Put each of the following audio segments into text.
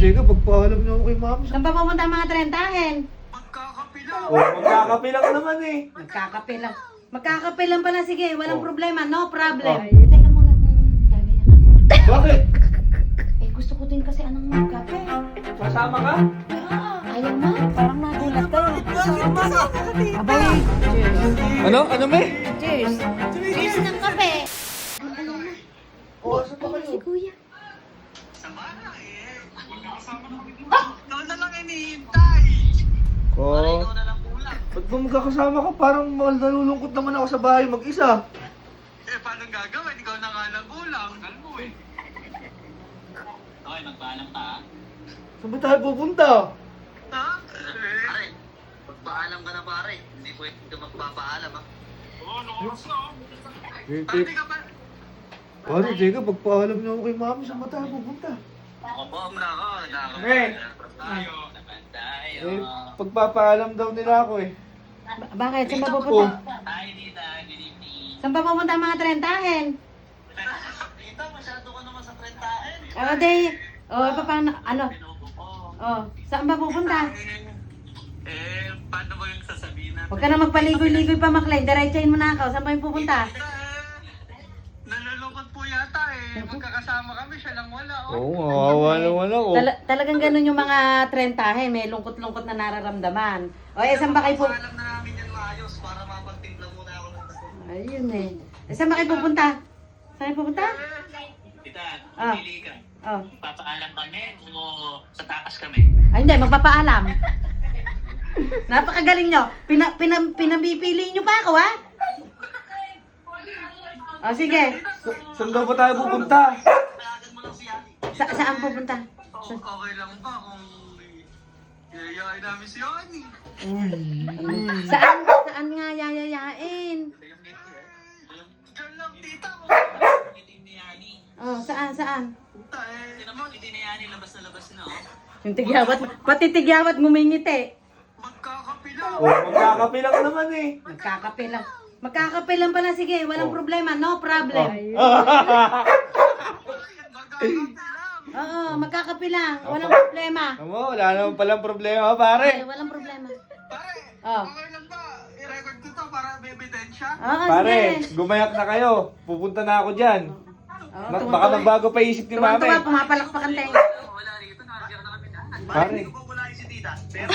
teka, pagpaalam niyo ako kay mama. Saan pa pupunta ang mga trentahin? Oh, magkakapilang naman eh. Magkakapilang. Magkakapilang pala, sige. Walang Oh. problema. No problem. Oh. Teka muna. Gagayan ako. Bakit? Eh, gusto ko din kasi anong magkape. Sasama ka? Ayaw mo? Parang nagulat ka. Abay. Cheers. Ano me? Cheers. Cheers ng kape. Ayaw mo. Oh, saan pa kayo? Si kuya. Ikaw na lang inihintay. Oh. Ba't ba magkakasama ka? Parang nalulungkot naman ako sa bahay mag-isa. Eh, paano gagawin? Ikaw na nga lang kulang. Alam mo eh. Okay, magpaalam ka. Saan ba tayo pupunta? Ha? Pare, magpaalam ka na pare. Hindi pwede ka magpapaalam ha. Oo, oras na. Pati ka pa. Pare, teka, pagpaalam niyo ako kay mama. Saan ba tayo pupunta? Kabam na ako. Eh. Tayo. Naman tayo. Eh, pagpapaalam daw nila ako eh. Bakit? Saan pa Oh. pupunta? Hi, Tita. Good evening. Saan pa pupunta ang mga trentahin? Tita, masyado ka naman sa trentahin. Day. Paano? Ano? Oo. Saan ba pupunta? Paano ba yung sasabihin natin? Huwag ka na magpaligoy-ligoy pa, Maklay. Diretsahin mo na ako. Saan ba yung pupunta? Nalulungkot po yata eh. Magkakasama kami, siya lang wala. Oo, mawawa naman ako. Talagang ganun yung mga trentahin. May lungkot-lungkot na nararamdaman. Saan ba kayo pupunta? Alam na namin yan maayos para mapagtimpla muna ako ng gusto. Ayun eh. Saan ba kayo pupunta? Saan kayo pupunta? Tita, Ah. pili ka. Oh. Papaalam kami o sa takas kami? Ay, hindi. Magpapaalam. Napakagaling nyo. Pinabipili nyo pa ako, ha? Sige. Saan daw ba tayo pupunta? Tawagan mo lang si Ani. Saan pupunta? Okay lang ba kung yayain namin si Ani? Saan nga yayayain? Diyan lang, tita ko. Hindi ni Ani. Saan? Puta eh. Tinan mo, hindi ni Ani labas na labas na oh. Yung tigyawat, pati tigyawat ngumingiti. Magkakapilaw. Oh, magkakapilang naman eh. Magkakapilang. Magkakapilang pala, sige. Walang Oh. problema. No problem. Magkakapilaw. Magkakapilang. Walang problema. Amo, wala naman palang problema, pare. Walang problema. Pare, Oh. okay lang ba? I-record ko to para may ebidensya? Pare, Sige. gumayak na kayo. Pupunta na ako dyan. Baka tuwan-tuwa. magbago pa isip ni mami. Tuwan-tuwa, pumapalakpakan tayo. Wala rito, nandiyan na kami lahat. Pare. Hindi ko pa wala si tita. Pero,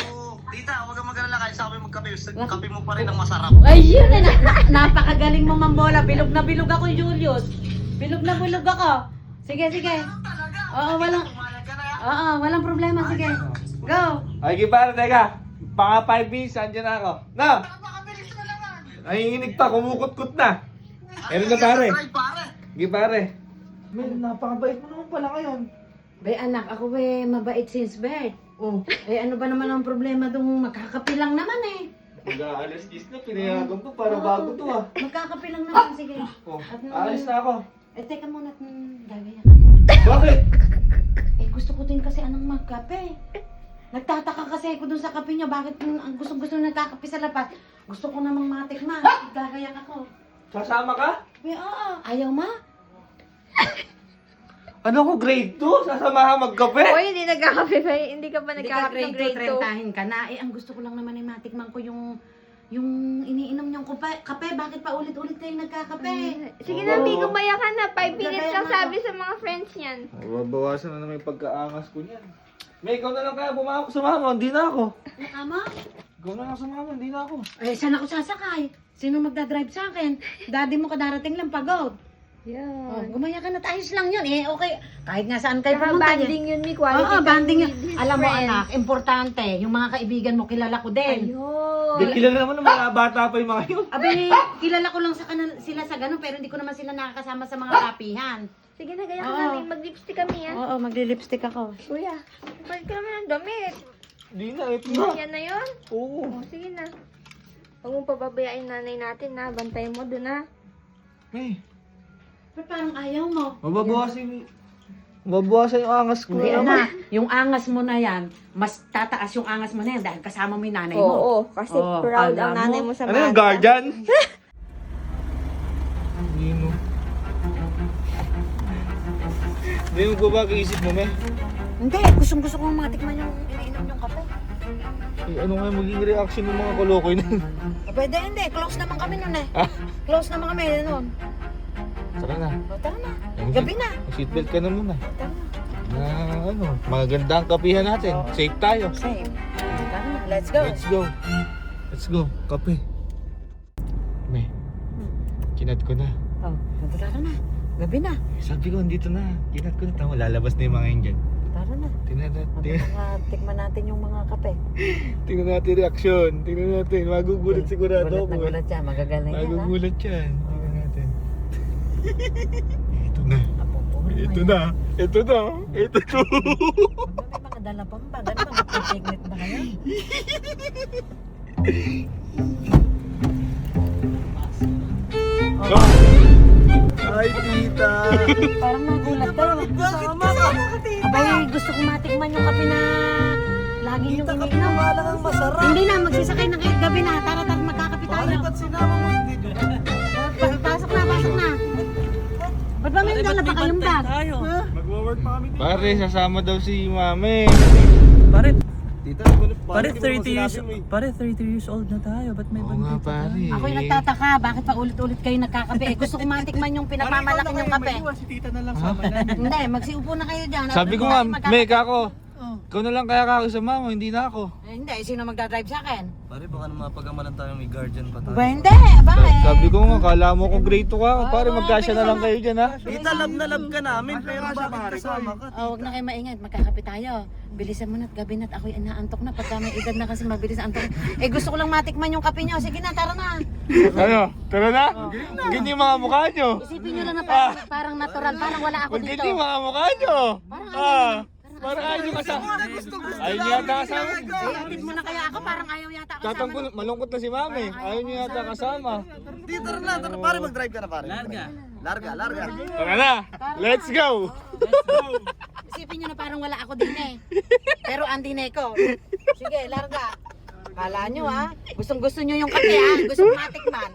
tita, huwag kang mag-alala kahit sa kami magkape. Kape mo pa rin ang masarap. Ayun napakagaling mo, Mambola. Bilog na bilog ako, Julius. Bilog na bilog ako. Sige. Talaga? Oo, walang... Pumayag ka na. Walang problema. Sige. Go. Ay, pare, teka. Paka 5 minutes, andyan na ako. Na! Napakabilis mo naman. Nanginginig pa, kumukot-kot na. Meron na, pare. Subscribe, pare. Sige, pare. Men, napakabait mo naman pala ngayon. Bay, anak, ako mabait since birth. Oh, Ano ba naman ang problema dong magkakapilang naman eh. mag-aalas 10 na, pinayagan ko para bago to ah. Magkakapilang naman, sige. Oh, aalis na ako. Teka muna, gagayan ako. Bakit? Gusto ko din kasi anong magkape. Nagtataka kasi ako dun sa kape niyo. Bakit ang gusto nagkakape sa lapat? Gusto ko namang matikman. Gagayak ako. Sasama ka? Oo. Ayaw ma? Ano ko, grade 2? Sasama ka magkape? Hoy, hindi nagkakape ba? Hindi ka ba Hindi ka nagkakape ng grade 2, grade 2? trentahin ka na. Ang gusto ko lang naman ay matikman ko yung iniinom niyong kape. Bakit pa ulit-ulit kayo nagkakape? Sige na, Bi, gumaya ka na. 5 minutes Gagaya lang na sabi sa mga friends niyan. Babawasan na naman yung pagkaangas ko niyan. May ikaw na lang kaya sumama, hindi na ako. Ama? Ikaw na lang sumama, hindi na ako. Saan ako sasakay? Sino magdadrive sa akin? Daddy mo kadarating lang pagod. Yan. Gumaya ka na, ayos lang yun eh. Okay, kahit nga saan kayo Saka pumunta banding yun, Mi. Quality Oo, time banding yun. with his Alam mo friends. anak, importante. Yung mga kaibigan mo, kilala ko din. Ayun. Hindi, kilala naman ng mga bata pa yung mga yun. Abe, kilala ko lang sila sa ganun, pero hindi ko naman sila nakakasama sa mga kapihan. Sige na, gaya ka Oo. namin. Mag-lipstick kami, yan. Oo, magli-lipstick ako. Kuya, balik ka naman ng damit. Hindi na, ito na. Yan na yun. Oo. O, sige na. Huwag mong pababayain nanay natin, na. Bantayan mo dun, ha. Hey, Pero parang ayaw mo. mababawasan yung angas ko. Hindi na, yung angas mo na yan, mas tataas yung angas mo na yan dahil kasama mo yung nanay mo. Oo, kasi Oo, proud kala ang nanay mo sa Ano yung bata. guardian? Nino. Hindi mo ba isip mo, me? Hindi, gusto ko matikman yung iniinom yung kape. Eh, ano nga magiging reaction ng mga kolokoy na yun? Pwede hindi, close naman kami nun eh. Ah? Close naman kami nun. Tara na. O, tara na. Gabi na. Seatbelt ka na muna. Tara na. Na ano, maganda ang kapihan natin. Safe tayo. Same. Tara na, let's go. Let's go. Let's go. Kape. May, kinat ko na. Oh, tara na. Gabi na. Sabi ko, andito na. Kinat ko na. Tama, lalabas na yung mga yun dyan. Tara na. Tikman natin yung mga kape. Tingnan natin reaction. Tingnan natin. Magugulat sigurado Gulat ako. na gulat siya, magagaling yan ha. Magugulat yan. Tingnan natin. Ito na. Apupuro Ito na. Ito na. Ito na. May mga dala pang bag. Ano ba? Magpipignet ba kayo? Ay, tita. Parang nagulat ka. Abay, gusto ko matikman yung kape na lagi yung iniinom. Ang masarap. Hindi na, magsisakay na kayo gabi na. Tara, magkakape tayo. Ba't sinama mo dito? Pasok na. Ba't ba may dala pa kayong bag? Mag-work pa kami dito. Pare, sasama daw si mami. Pare, Tita, pare 30 years old na tayo. Ba't may Oo nga, bandito pare. tayo? Ako'y nagtataka, bakit pa ulit-ulit kayo nagkakape? Eh, gusto ko matikman yung pinagmamalaki yung kape. Si tita na lang sama na. Hindi, magsiupo na kayo dyan. Sabi ko nga, Mek, ako. Ikaw na lang kaya kakasama mo, hindi na ako. Eh, hindi, sino magdadrive sa akin? Pare, baka naman mapagamalan tayo may guardian pa tayo. Ba, hindi, bakit? Sabi ko nga, kala mo kung grade 2 ka. Pare, magkasya na lang kayo dyan, ha? Tita, love na love ka namin, pero bakit kasama ka? Oh, huwag na kayo maingay, magkakape tayo. Bilisan mo na't gabi na't ako'y inaantok na. Pagka may edad na kasi mabilis ang antok. Eh, gusto ko lang matikman yung kape nyo. Sige na, tara na. Ano? Tara na? Ganyan yung mga mukha nyo. Isipin nyo lang na parang natural, parang wala ako Huwag dito. ganyan yung mga mukha nyo. Parang Parang ayaw nyo kasama. Ayaw nyo yata kasama. Eh, atid mo na kaya ako, parang ayaw yata kasama. Tatampo, malungkot na si mami. Ayaw nyo yata kasama. Tita, tara, pare, mag-drive ka na pare. Larga. Tara na! Let's go! Isipin nyo na parang wala ako din eh. Pero andin ko. Sige, larga. Kala nyo ha, gustong-gusto nyo yung kape ha, gustong matikman.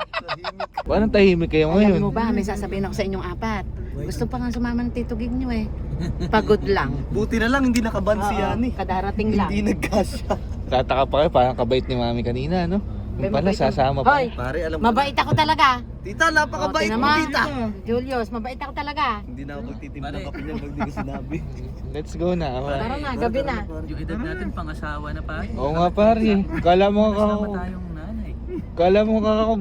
Parang tahimik kayo Alam ngayon. mo ba, may sasabihin ako sa inyong apat. Gusto pa nga sumama ng Tito Gig nyo eh. Pagod lang. Buti na lang, hindi nakaban si Oo, Yani. kadarating lang. Hindi nagkasya. Tataka pa kayo, parang kabait ni mami kanina, no? Yung pala, Mabait ako. sasama pa. Hoy, Pare, alam mo. mabait ako talaga. Tita, napakabait mo, Naman, tita. Julius, mabait ako talaga. Hindi na ako magtitimpla ng kape niyan pag di ko sinabi. Let's go na. Tara na, gabi na. Yung edad natin, pang-asawa na pare. Oo nga pare. Kala mo tayong nanay.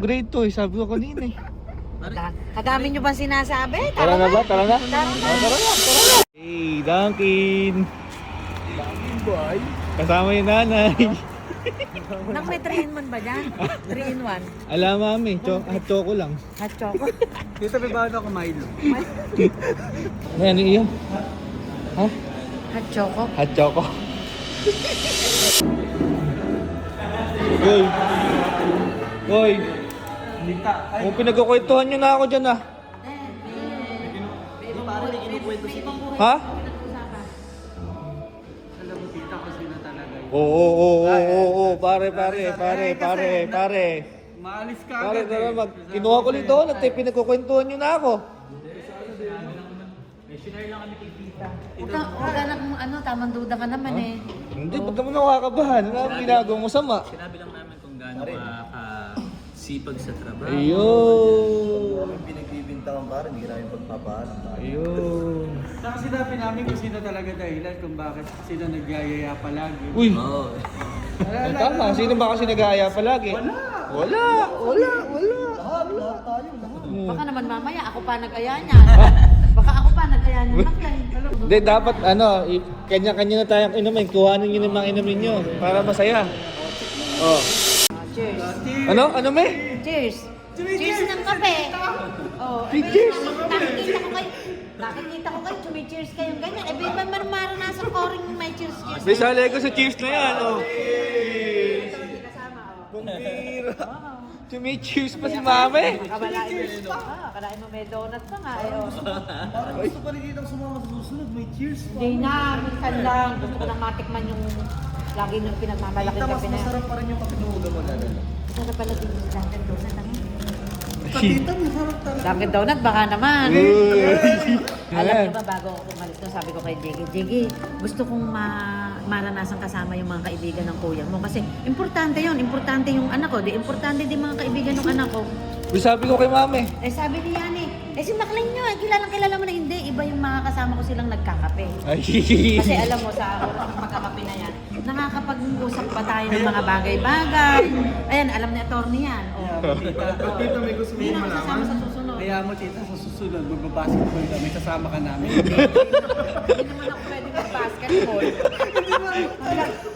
grade 2 eh. Sabi ko kanina eh. Kadami nyo ba sinasabi? Tara na ba? Tara na? Tara na. Hey, Dunkin! Dunkin boy! Kasama yung nanay. Nang may 3-in-1 ba dyan? 3-in-1. Alam mami, hot choco lang. Hot choco. Tita, may bago ako Milo. Ano iyo? Ha? Hot choco. Hot choco. Hoy! Hoy! Kung pinagkukwentuhan nyo na ako dyan ah. Ha? Oo, pare. Maalis ka Pare, tara, kinuha ko dito, pinagkukwentuhan nyo na ako. Huwag ka na kung ano, tamang duda ka naman eh. Hindi, ba't naman nakakabahan? Ano ang ginagawa mo sama? Sinabi lang namin kung gaano ka sipag sa trabaho. Ayun. Pinagbibintawan pare, hindi namin pagpapaalam. Ayun. Saka sinabi namin kung sino talaga dahilan kung bakit sino nagyayaya palagi. Uy! Oo. Tama, sino ba kasi nag-aaya palagi? Wala. Baka naman mamaya, ako pa nag-aya niya. Baka ako pa nag-aya niya. Hindi, dapat kanya-kanya na tayong inumin. Kuhanin nyo ng mga inumin nyo para masaya. Oh. Cheers. Ano? Ano me? Cheers. Cheers ng kape. Oh, Cheers. Nakikita ko kayo, cheers kayong ganyan. Eh, ba maranasan ko rin may cheers. May sali ko sa cheers na yan. Oh. Kumbira. Cheers pa si mami. Kalain mo may donut pa nga. Parang gusto pa rin kitang sumama sa susunod, may cheers pa. Hindi na, minsan lang. Gusto ko lang matikman yung lagi nung pinagmamalaki Tita, mas kape na. masarap pa rin yung kapinuugan mo na. Sarap pala din yung donut. Patitan, masarap talaga. Dunkin Donut, baka naman. Alam Ayan. niyo ba, bago ako umalis doon, sabi ko kay Jiggy, Jiggy, gusto kong maranasan kasama yung mga kaibigan ng kuya mo. Kasi importante yun, importante yung anak ko. Di importante din mga kaibigan ng anak ko. Uy, sabi ko kay mami. Eh sabi ni Yani, si Maclean nyo, kilala mo na hindi. Iba yung mga kasama ko silang nagkakape. Ay. Kasi alam mo, sa oras ng pagkakape na yan, nakakapag-usap pa tayo ng mga bagay-bagay. Ayan, alam ni attorney yan. Oh. Tita, may gusto Hindi na kasama sa susunod. Kaya mo, tita, sa susunod, magbabasketball kami, kasama ka namin. Hindi naman ako pwede mag-basketball.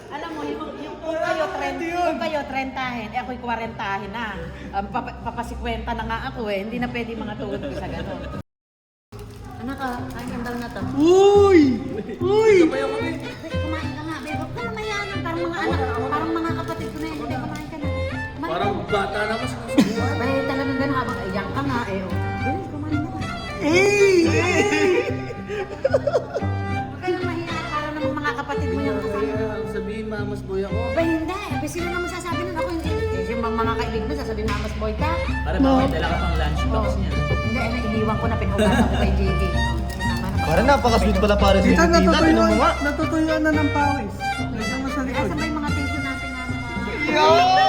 Alam mo, kung kayo 30, ako'y 40 na. Papasikwenta na nga ako eh. Hindi na pwede mga tuhod ko sa gano'n. Anak ka, kain daw na to. Uy! Uy! Kumain ka nga, babe. Huwag ka na mayaman. Parang mga kapatid ko na yun. Hindi, kumain ka na. Kumain Parang ka na. bata naman sinusubuhan. Bay, talagang gano'n habang iyan ka nga eh. Oh. Bilis, kumain ka na. Huwag kayong mahiya. Parang namang mga kapatid mo yung kasama. Sabihin mamas boy ako. Ba hindi, sila naman sasabi nun ako hindi. Yung mga kaibigan mo sasabihin mamas boy ka. Para mamaya dala ka pang lunchbox niya. Hindi, iniwan ko na pinuhugasan ko kay JD. Parang napaka-sweet pala pare sa Tita, inyo, tita. Tingnan mo nga. natutuyuan na ng pawis. Lagyan mo sa Kaya likod. sa may mga tissue natin na Oo,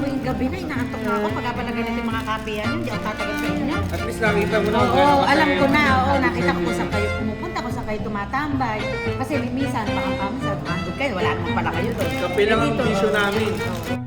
yung gabi na, inaantok na ako. Pagkapala ganito yung mga kapiyan yun, hindi ako tatagal sa inyo. At least nakita mo na kung Oo, gano'n alam kasaya ko yung- na. Oo, nakita ko kung saan kayo pumupunta, kung saan kayo tumatambay. Kasi minsan, baka kami sa andun kayo, wala naman pala kayo doon. Kape lang ang Dito, tissue oo. namin. Oo.